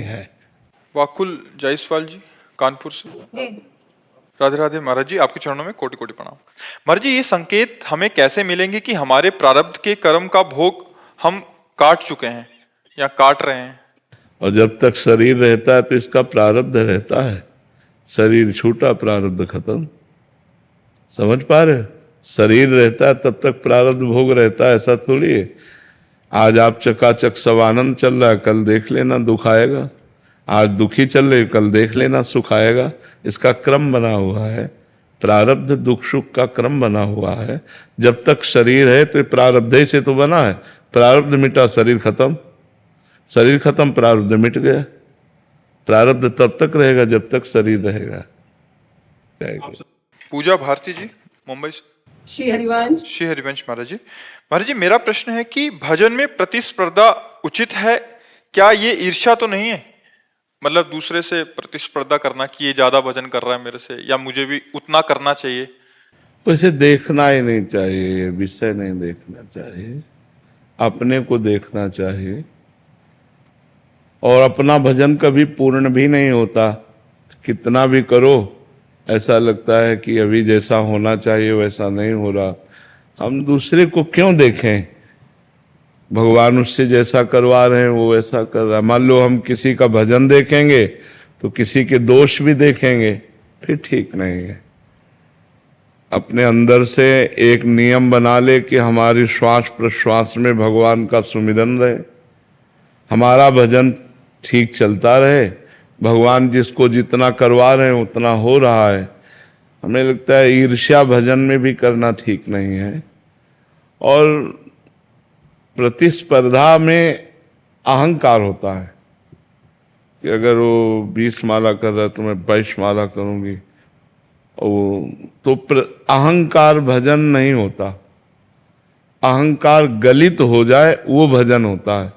नहीं है। वाकुल जायसवाल जी कानपुर से। राधे राधे महाराज जी, आपके चरणों में कोटि कोटि प्रणाम। महाराज जी, ये संकेत हमें कैसे मिलेंगे कि हमारे प्रारब्ध के कर्म का भोग हम काट चुके हैं या काट रहे हैं? और जब तक शरीर रहता है तो इसका प्रारब्ध रहता है। शरीर छूटा, प्रारब्ध खत्म। समझ पा रहे हो? शरीर रहता है तब तक प्रारब्ध भोग रहता है, ऐसा थोड़ी है। आज आप चकाचक सब आनंद चल रहा है, कल देख लेना दुख आएगा। आज दुखी चल रहे, कल देख लेना सुख आएगा। इसका क्रम बना हुआ है। प्रारब्ध दुख सुख का क्रम बना हुआ है। जब तक शरीर है तो प्रारब्ध ही से तो बना है। प्रारब्ध मिटा, शरीर खत्म। शरीर खत्म, प्रारब्ध मिट गया। प्रारब्ध तब तक रहेगा जब तक शरीर रहेगा। पूजा भारती जी मुंबई से। श्री हरिवंश। श्री हरिवंश महाराज जी। महाराज जी, मेरा प्रश्न है कि भजन में प्रतिस्पर्धा उचित है क्या? ये ईर्ष्या तो नहीं है? मतलब दूसरे से प्रतिस्पर्धा करना कि ये ज्यादा भजन कर रहा है मेरे से, या मुझे भी उतना करना चाहिए? उसे देखना ही नहीं चाहिए, विषय नहीं देखना चाहिए, अपने को देखना चाहिए। और अपना भजन कभी पूर्ण भी नहीं होता। कितना भी करो ऐसा लगता है कि अभी जैसा होना चाहिए वैसा नहीं हो रहा। हम दूसरे को क्यों देखें? भगवान उससे जैसा करवा रहे हैं वो वैसा कर रहा है। मान लो हम किसी का भजन देखेंगे तो किसी के दोष भी देखेंगे, फिर ठीक नहीं है। अपने अंदर से एक नियम बना ले कि हमारी श्वास प्रश्वास में भगवान का सुमिरन रहे, हमारा भजन ठीक चलता रहे। भगवान जिसको जितना करवा रहे हैं उतना हो रहा है। हमें लगता है ईर्ष्या भजन में भी करना ठीक नहीं है। और प्रतिस्पर्धा में अहंकार होता है कि अगर वो 20 माला कर रहा है तो मैं 22 माला करूंगी, तो अहंकार भजन नहीं होता। अहंकार गलित हो जाए वो भजन होता है।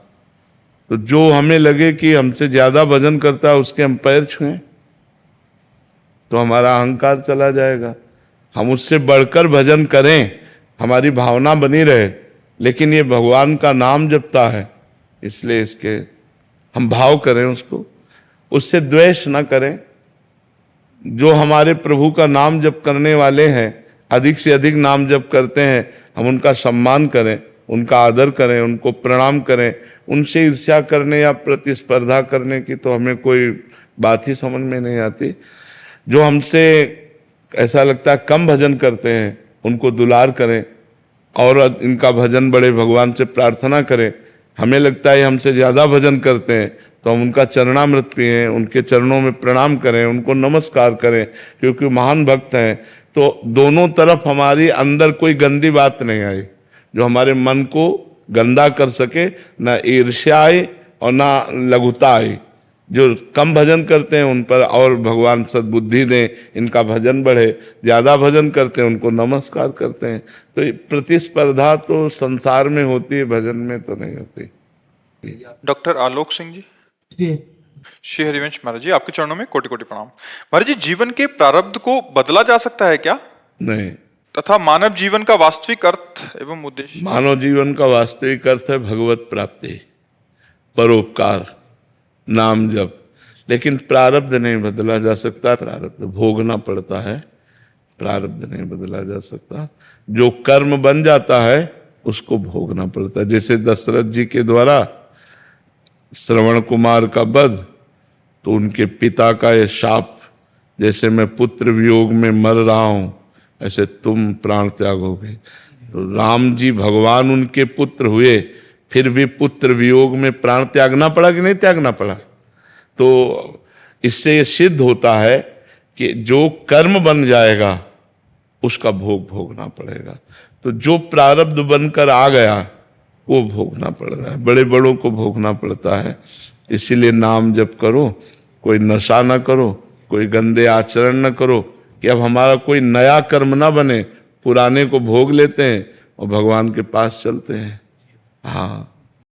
तो जो हमें लगे कि हमसे ज्यादा भजन करता है उसके हम पैर छुएं तो हमारा अहंकार चला जाएगा। हम उससे बढ़कर भजन करें, हमारी भावना बनी रहे, लेकिन ये भगवान का नाम जपता है इसलिए इसके हम भाव करें, उससे द्वेष ना करें। जो हमारे प्रभु का नाम जप करने वाले हैं, अधिक से अधिक नाम जप करते हैं, हम उनका सम्मान करें, उनका आदर करें, उनको प्रणाम करें। उनसे ईर्ष्या करने या प्रतिस्पर्धा करने की तो हमें कोई बात ही समझ में नहीं आती। जो हमसे ऐसा लगता है कम भजन करते हैं उनको दुलार करें और इनका भजन बड़े भगवान से प्रार्थना करें। हमें लगता है हमसे ज़्यादा भजन करते हैं तो हम उनका चरणामृत पिएं, उनके चरणों में प्रणाम करें, उनको नमस्कार करें, क्योंकि महान भक्त हैं। तो दोनों तरफ हमारी अंदर कोई गंदी बात नहीं आई जो हमारे मन को गंदा कर सके, ना ईर्ष्या आए और ना लघुता आए। जो कम भजन करते हैं उन पर और भगवान सद्बुद्धि दें, इनका भजन बढ़े। ज़्यादा भजन करते हैं उनको नमस्कार करते हैं। तो प्रतिस्पर्धा तो संसार में होती है, भजन में तो नहीं होती। डॉक्टर आलोक सिंह जी। श्री हरिवंश महाराज जी, आपके चरणों में कोटि कोटि प्रणाम। महाराज जी, जीवन के प्रारब्ध को बदला जा सकता है क्या? नहीं। तथा मानव जीवन का वास्तविक अर्थ एवं उद्देश्य? मानव जीवन का वास्तविक अर्थ है भगवत प्राप्ति, परोपकार, नाम जप। लेकिन प्रारब्ध नहीं बदला जा सकता। प्रारब्ध भोगना पड़ता है, प्रारब्ध नहीं बदला जा सकता। जो कर्म बन जाता है उसको भोगना पड़ता है। जैसे दशरथ जी के द्वारा श्रवण कुमार का वध, तो उनके पिता का ये शाप, जैसे मैं पुत्र वियोग में मर रहा हूं ऐसे तुम प्राण त्यागोगे। तो राम जी भगवान उनके पुत्र हुए, फिर भी पुत्र वियोग में प्राण त्यागना पड़ा कि नहीं त्यागना पड़ा? तो इससे ये सिद्ध होता है कि जो कर्म बन जाएगा उसका भोग भोगना पड़ेगा। तो जो प्रारब्ध बनकर आ गया वो भोगना पड़ रहा है, बड़े बड़ों को भोगना पड़ता है। इसीलिए नाम जप करो, कोई नशा न करो, कोई गंदे आचरण न करो कि अब हमारा कोई नया कर्म ना बने। पुराने को भोग लेते हैं और भगवान के पास चलते हैं। हाँ।